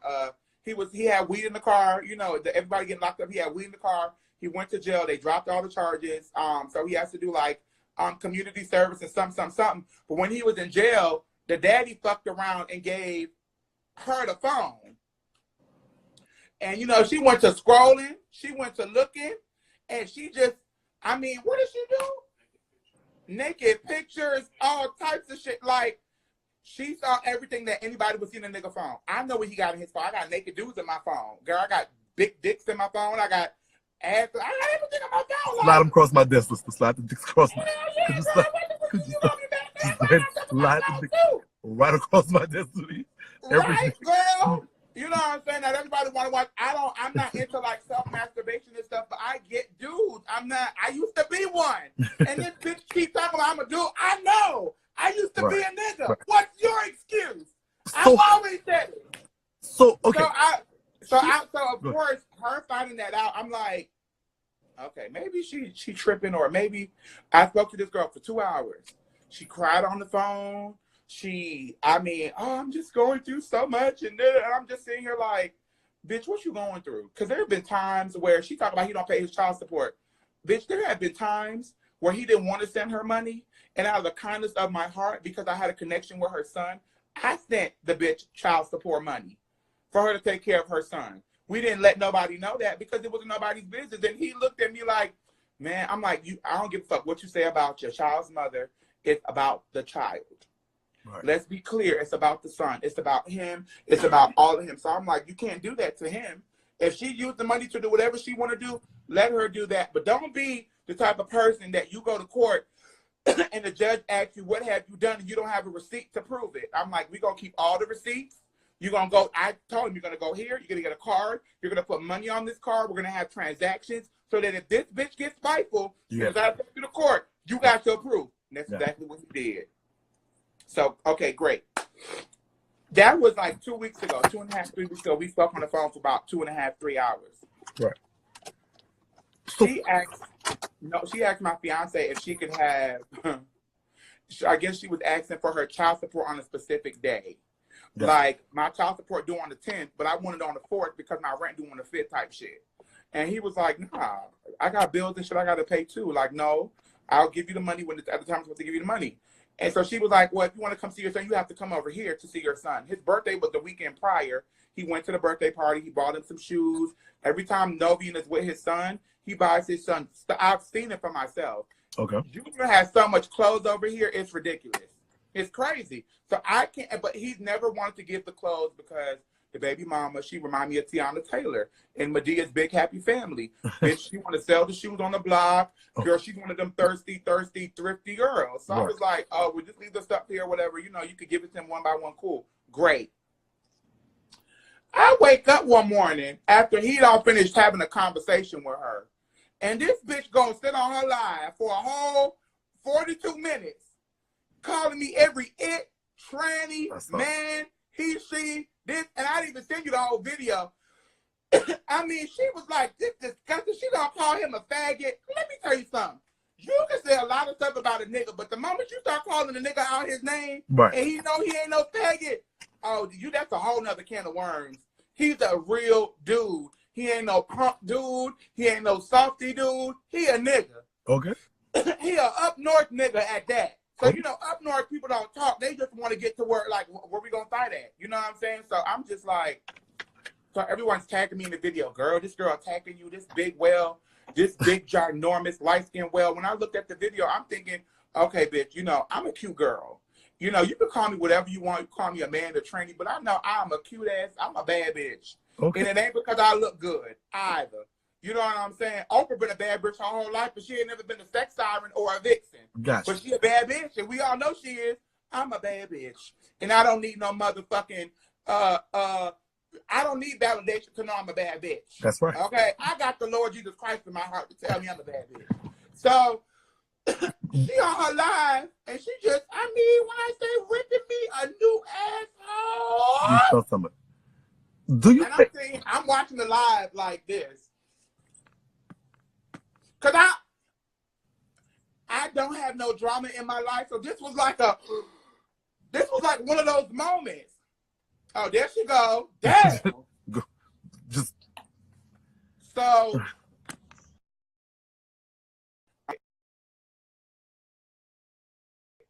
he had weed in the car. You know, everybody getting locked up, he had weed in the car. He went to jail. They dropped all the charges. So he has to do like community service and something. But when he was in jail, the daddy fucked around and gave her the phone. And, you know, she went to scrolling. She went to looking. And she just, I mean, what did she do? Naked pictures, all types of shit. Like, she saw everything that anybody would see in a nigga phone. I know what he got in his phone. I got naked dudes in my phone. Girl, I got big dicks in my phone. I got ass. I got everything in my phone. Like, slide them across my desk. Let's slide the dicks across my desk. Slide the dicks right across my desk. Right, girl. You know what I'm saying? That everybody want to watch. I'm not into like self-masturbation and stuff, but I get dudes. I used to be one. And this bitch keep talking about I'm a dude. I know. I used to be a nigga. Right. What's your excuse? I've always said it. So, okay. So of course, her finding that out, I'm like, okay, maybe she tripping, or maybe I spoke to this girl for 2 hours. She cried on the phone. I'm just going through so much, and I'm just sitting here like, bitch, what you going through? Because there have been times where she talked about he don't pay his child support. Bitch, there have been times where he didn't want to send her money, and out of the kindness of my heart, because I had a connection with her son, I sent the bitch child support money for her to take care of her son. We didn't let nobody know that because it wasn't nobody's business. And he looked at me like, man, I'm like, I don't give a fuck what you say about your child's mother. It's about the child. Right. Let's be clear. It's about the son. It's about him. It's about all of him. So I'm like, you can't do that to him. If she used the money to do whatever she want to do, let her do that. But don't be the type of person that you go to court and the judge asks you, what have you done? And you don't have a receipt to prove it. I'm like, we're going to keep all the receipts. You're going to go, I told him you're going to go here. You're going to get a card. You're going to put money on this card. We're going to have transactions so that if this bitch gets spiteful, because I take you to court, you got your proof. And that's exactly what he did. So, okay, great. That was like 2 weeks ago, 2.5, 3 weeks ago. We spoke on the phone for about 2.5, 3 hours. Right. She asked my fiance if she could have, I guess she was asking for her child support on a specific day. Yeah. Like, my child support due on the 10th, but I wanted on the 4th because my rent due on the 5th type shit. And he was like, nah, I got bills and shit I got to pay too. Like, no, I'll give you the money when it's at the time I'm supposed to give you the money. And so she was like, well, if you want to come see your son, you have to come over here to see your son. His birthday was the weekend prior. He went to the birthday party. He bought him some shoes. Every time Novian is with his son, he buys his son. I've seen it for myself. Okay. Junior has so much clothes over here. It's ridiculous. It's crazy. So I can't, but he's never wanted to give the clothes because the baby mama, she remind me of Tiana Taylor in Medea's Big Happy Family. Bitch, she want to sell the shoes on the block. Girl, she's one of them thirsty, thrifty girls. So I was like, oh, we'll just leave the stuff here, whatever. You know, you could give it to him one by one. Cool. Great. I wake up one morning after he'd all finished having a conversation with her. And this bitch gonna sit on her live for a whole 42 minutes calling me every it, tranny, man, he, she, this, and I didn't even send you the whole video. I mean, she was like, this disgusting. She gonna call him a faggot. Let me tell you something. You can say a lot of stuff about a nigga, but the moment you start calling a nigga out his name, and he know he ain't no faggot, oh, that's a whole nother can of worms. He's a real dude. He ain't no punk dude. He ain't no softy dude. He a nigga. Okay. He a up north nigga at that. So, you know, up north people don't talk. They just want to get to work, like, where we gonna fight at? You know what I'm saying? So I'm just like, so everyone's tagging me in the video. Girl, this girl attacking you, this big whale, this big, ginormous, light-skinned whale. When I looked at the video, I'm thinking, okay, bitch, you know, I'm a cute girl. You know, you can call me whatever you want. You can call me a man or trainee, but I know I'm a cute ass, I'm a bad bitch. Okay. And it ain't because I look good either. You know what I'm saying? Oprah been a bad bitch her whole life, but she ain't never been a sex siren or a vixen. Gotcha. But she a bad bitch, and we all know she is. I'm a bad bitch. And I don't need no motherfucking, I don't need validation to know I'm a bad bitch. That's right. Okay? I got the Lord Jesus Christ in my heart to tell me I'm a bad bitch. So, she on her live, and she just, I mean, when I say ripping me a new asshole. You tell somebody. Do you and I'm watching the live like this. Because I don't have no drama in my life, so this was like one of those moments. Oh, there she go. Damn. Just so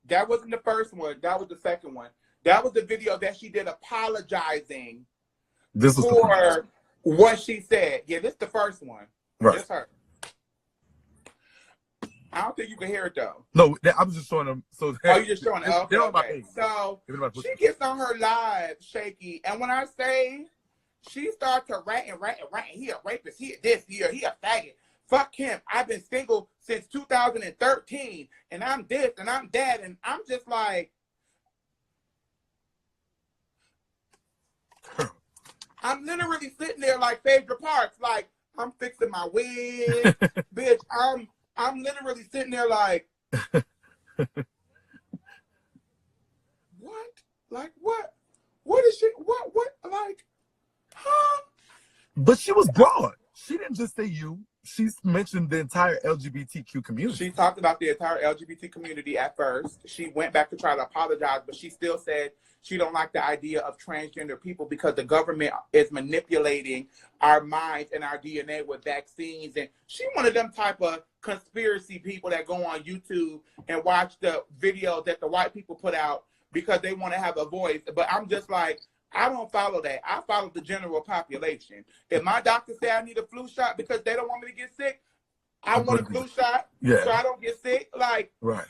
that wasn't the first one. That was the second one. That was the video that she did apologizing for what she said. Yeah, this is the first one. Right. This her. I don't think you can hear it though. No, I was just showing them. So you just showing it? Okay, okay. So she gets on her live, Shakie, and when I say she starts to rant, he a rapist, he a this, he a faggot. Fuck him. I've been single since 2013, and I'm this, and I'm that, and I'm just like, I'm literally sitting there like Phaedra Parks, like I'm fixing my wig, bitch. I'm literally sitting there like, what? Like, what? What is she? What? Like, huh? But she was broad. She didn't just say you. She's mentioned the entire LGBTQ community. She talked about the entire LGBT community at first. She went back to try to apologize, but she still said she don't like the idea of transgender people because the government is manipulating our minds and our DNA with vaccines. And she one of them type of conspiracy people that go on YouTube and watch the videos that the white people put out because they want to have a voice. But I'm just like, I don't follow that. I follow the general population. If my doctor say I need a flu shot because they don't want me to get sick, I want a flu shot so I don't get sick. Like, right.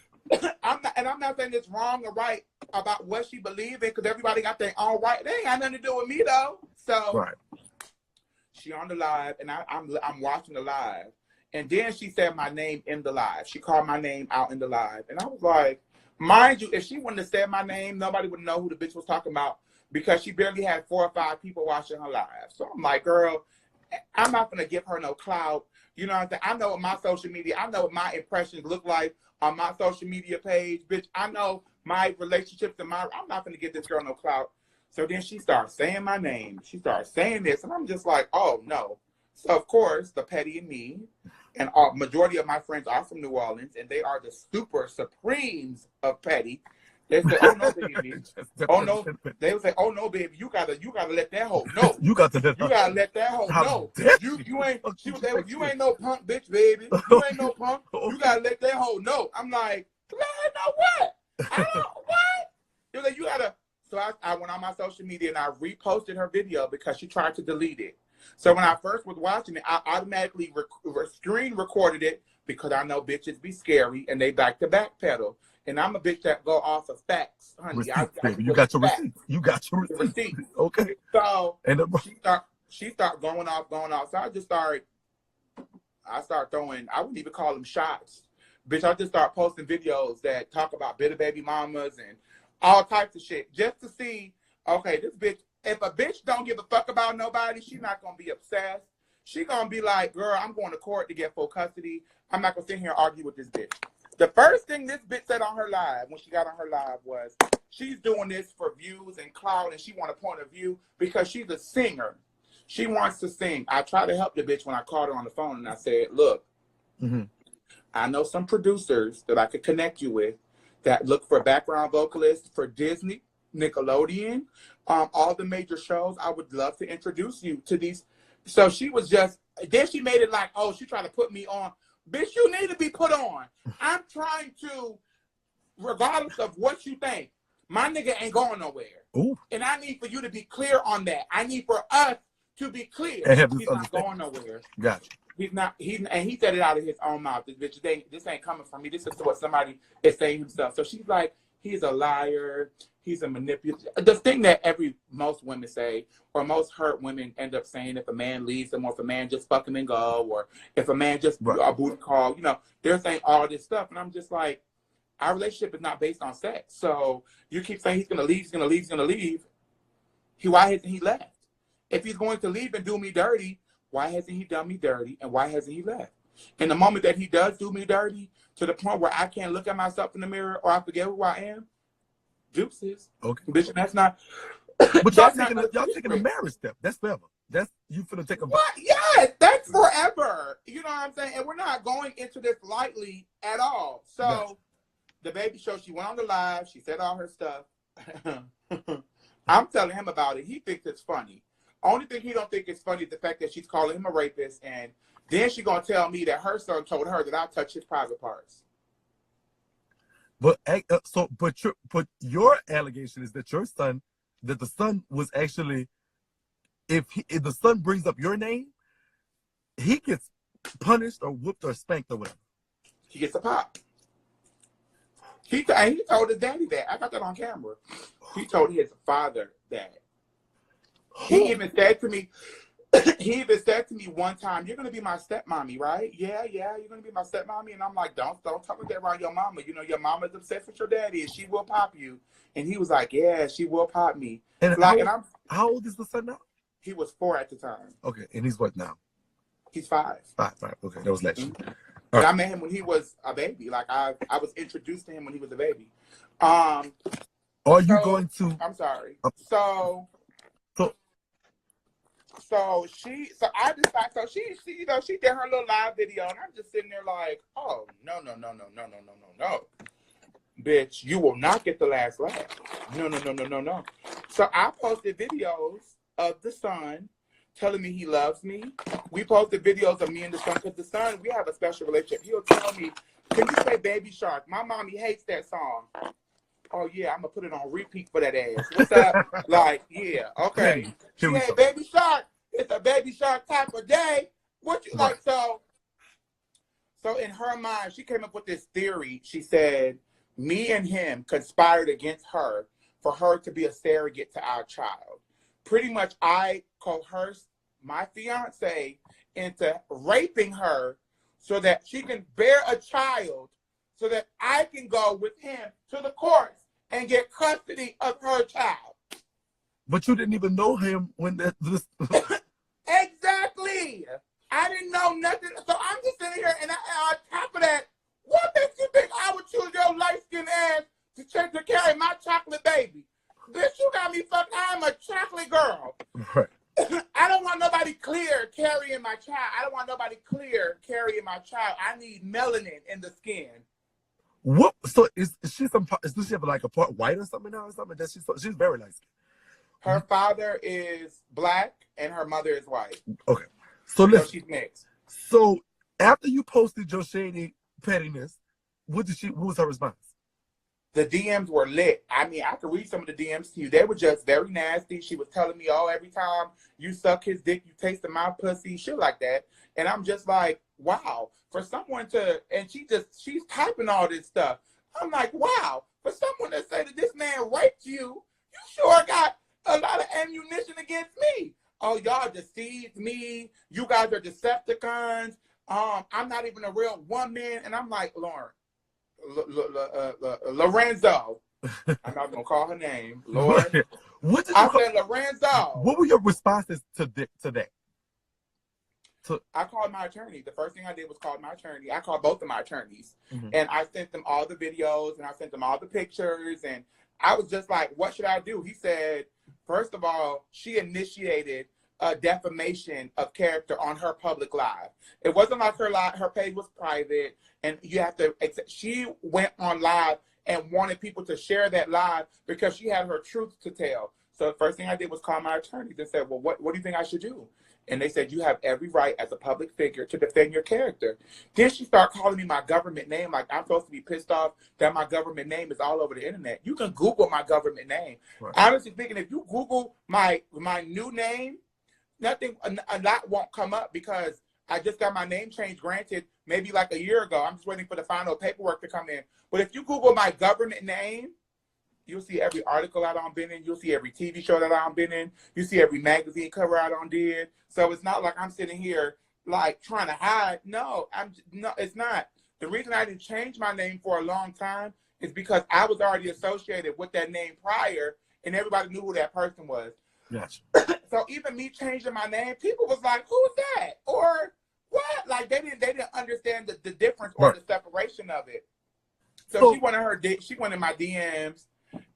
I'm not saying it's wrong or right about what she believes in because everybody got their own right. They ain't got nothing to do with me though. So she on the live and I'm watching the live. And then she said my name in the live. She called my name out in the live. And I was like, mind you, if she wouldn't have said my name, nobody would know who the bitch was talking about because she barely had 4 or 5 people watching her live. So I'm like, girl, I'm not going to give her no clout. You know what I'm saying? I know what my social media, I know what my impressions look like on my social media page. Bitch, I know my relationships and I'm not going to give this girl no clout. So then she starts saying my name. She starts saying this. And I'm just like, oh, no. So, of course, the petty and me, and majority of my friends are from New Orleans, and they are the super supremes of petty. They say, "Oh no, baby, oh no." They would say, "Oh no, baby, you gotta let that hoe know. You gotta let that hoe know. You ain't." She would say, "You ain't no punk, bitch, baby. You ain't no punk. You gotta let that hoe know." I'm like, "Man, know what? I don't what." They like, "You gotta." So I went on my social media and I reposted her video because she tried to delete it. So when I first was watching it, I automatically screen recorded it because I know bitches be scary and they back to backpedal. And I'm a bitch that go off of facts, honey. Receipts, baby. You got your receipts. You got your receipts. Okay. So she start going off. So I start throwing, I wouldn't even call them shots. Bitch, I just start posting videos that talk about bitter baby mamas and all types of shit. Just to see, okay, this bitch, if a bitch don't give a fuck about nobody, she's not going to be obsessed. She going to be like, girl, I'm going to court to get full custody. I'm not going to sit here and argue with this bitch. The first thing this bitch said on her live, when she got on her live, was she's doing this for views and clout, and she want a point of view because she's a singer. She wants to sing. I tried to help the bitch when I called her on the phone, and I said, look, I know some producers that I could connect you with that look for background vocalists for Disney, Nickelodeon, all the major shows. I would love to introduce you to these. So she was just, then she made it like, oh, she tried to put me on. Bitch, you need to be put on. I'm trying to, regardless of what you think, my nigga ain't going nowhere. Ooh. And I need for you to be clear on that. I need for us to be clear. He's not going nowhere. Gotcha. He's not, and he said it out of his own mouth. This bitch, this ain't coming from me. This is what somebody is saying himself. So she's like, he's a liar. He's a manipulator. The thing that most women say, or most hurt women end up saying, if a man leaves them, or if a man just fuck him and go, or if a man just a booty call, they're saying all this stuff. And I'm just like, our relationship is not based on sex. So you keep saying he's going to leave, he's going to leave, he's going to leave. Why hasn't he left? If he's going to leave and do me dirty, why hasn't he done me dirty? And why hasn't he left? And the moment that he does do me dirty, to the point where I can't look at myself in the mirror or I forget who I am, deuces. Okay. Bitch, that's not. But y'all taking a marriage step. That's forever. That's you finna take a. What? Yes, that's forever. You know what I'm saying? And we're not going into this lightly at all. So the baby show, she went on the live. She said all her stuff. I'm telling him about it. He thinks it's funny. Only thing he don't think is funny is the fact that she's calling him a rapist, and then she's gonna tell me that her son told her that I touched his private parts. But your allegation is that the son was actually, if the son brings up your name, he gets punished or whooped or spanked or whatever. He gets a pop. He told his daddy that. I got that on camera. He told his father that. He even said to me, one time, you're gonna be my stepmommy, right? Yeah, you're gonna be my stepmommy. And I'm like, don't tell me that around your mama. Your mama's obsessed with your daddy and she will pop you. And he was like, yeah, she will pop me. And how old is the son now? He was 4 at the time. Okay, and he's what now? He's 5. 5. Okay, that was last year. But I met him when he was a baby. Like I was introduced to him when he was a baby. Are you going to? I'm sorry. So she did her little live video, and I'm just sitting there like, oh, no. Bitch, you will not get the last laugh. No. So I posted videos of the son telling me he loves me. We posted videos of me and the son, because the son, we have a special relationship. He'll tell me, can you play Baby Shark? My mommy hates that song. Oh, yeah, I'm going to put it on repeat for that ass. What's up? Like, yeah, okay. She had Baby Shark. It's a Baby Shark type of day. What you like? So in her mind, she came up with this theory. She said, me and him conspired against her for her to be a surrogate to our child. Pretty much, I coerced my fiance into raping her so that she can bear a child, so that I can go with him to the courts and get custody of her child. But you didn't even know him when this. Exactly. I didn't know nothing. So I'm just sitting here, and on top of that, what makes you think I would choose your light-skinned ass to carry my chocolate baby? Bitch, you got me fucked. I'm a chocolate girl. Right. I don't want nobody clear carrying my child. I need melanin in the skin. What? So does she have like a part white or something now or something? She's very light skinned. Her father is black and her mother is white. Okay. So she's mixed. So after you posted your shady pettiness, what was her response? The DMs were lit. I mean, I could read some of the DMs to you. They were just very nasty. She was telling me, every time you suck his dick, you taste my pussy, shit like that. And I'm just like, wow. For someone and she's typing all this stuff. I'm like, wow. For someone to say that this man raped you, you sure got a lot of ammunition against me. Oh, y'all deceived me. You guys are Decepticons. I'm not even a real woman. And I'm like, Lauren. Lorenzo. I'm not gonna call her name. Lord. What did I said Lorenzo. What were your responses to that? I called my attorney. The first thing I did was call my attorney. I called both of my attorneys. Mm-hmm. And I sent them all the videos and I sent them all the pictures. And I was just like, what should I do? He said, first of all, she initiated a defamation of character on her public live. It wasn't like her page was private. And you have to, she went on live and wanted people to share that live because she had her truth to tell. So the first thing I did was call my attorneys and said, well, what do you think I should do? And they said, you have every right as a public figure to defend your character. Then she started calling me my government name, like I'm supposed to be pissed off that my government name is all over the internet. You can Google my government name. Right. Honestly speaking, if you Google my new name, a lot won't come up because I just got my name changed, granted, maybe like a year ago. I'm just waiting for the final paperwork to come in. But if you Google my government name, you'll see every article I done been in. You'll see every TV show that I done been in. You see every magazine cover I done did. So it's not like I'm sitting here like trying to hide. No, it's not. The reason I didn't change my name for a long time is because I was already associated with that name prior, and everybody knew who that person was. Gotcha. So even me changing my name, people was like, "Who's that?" Or what? Like they didn't understand the difference or the separation of it. So she went in my DMs.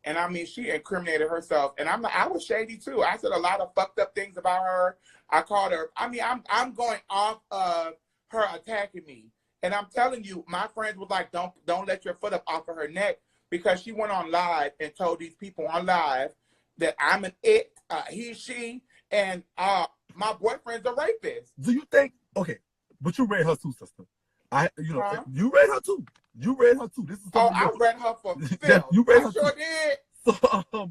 And I mean, she incriminated herself, and I was shady too. I said a lot of fucked up things about her. I called her. I mean, I'm going off of her attacking me, and I'm telling you, my friends was like, don't let your foot up off of her neck, because she went on live and told these people on live that I'm an he, she, and my boyfriend's a rapist. Do you think? Okay, but you read her too, sister. You read her too. You read her too. This is I read her for film. You read her sure too. did. So,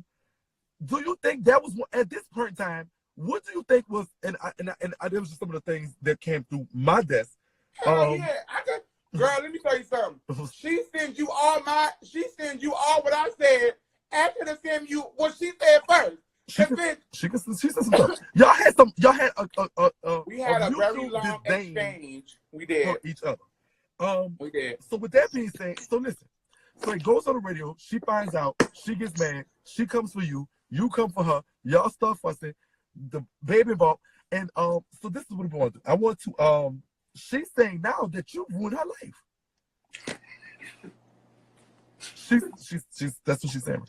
do you think that was at this point in time? What do you think was? And there was just some of the things that came through my desk. Hell yeah, girl. Let me tell you something. She sends you all what I said after to send you what she said first. She said some stuff. Y'all had we had a very long exchange. We did for each other. We did. So with that being said, so listen. So it goes on the radio. She finds out. She gets mad. She comes for you. You come for her. Y'all start fussing. The baby bump. And so this is what we want to do. I want to she's saying now that you ruined her life. She's that's what she's saying.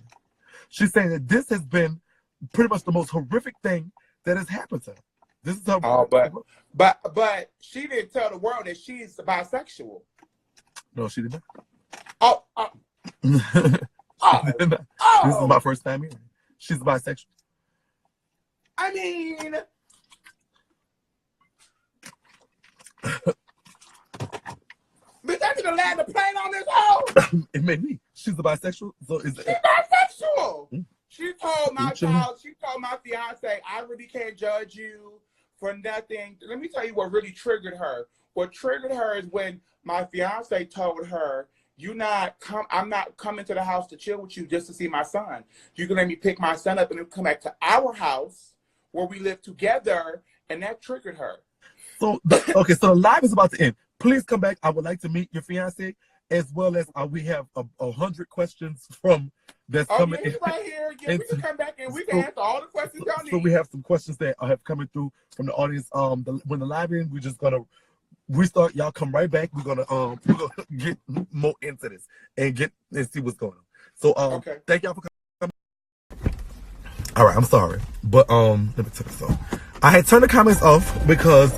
She's saying that this has been pretty much the most horrific thing that has happened to her. This is her. Oh, but she didn't tell the world that she's bisexual. No, she did not. This is my first time hearing. She's bisexual. I mean, bitch, I need to land the plane on this hoe. It made me. She's a bisexual. So she's bisexual. Mm-hmm. She told my fiance, I really can't judge you for nothing. Let me tell you what really triggered her. What triggered her is when my fiance told her, I'm not coming to the house to chill with you just to see my son. You can let me pick my son up and then come back to our house where we live together, and that triggered her. So so the live is about to end. Please come back. I would like to meet your fiance, as well as we have 100 questions from that's coming. He's right here. Yeah, we can come back and we can answer all the questions y'all need. So we have some questions that have coming through from the audience. When the live ends, we're just gonna restart. Y'all come right back. We're gonna get more into this and see what's going on. So thank y'all for coming. All right, I'm sorry, but let me turn this off. I had turned the comments off because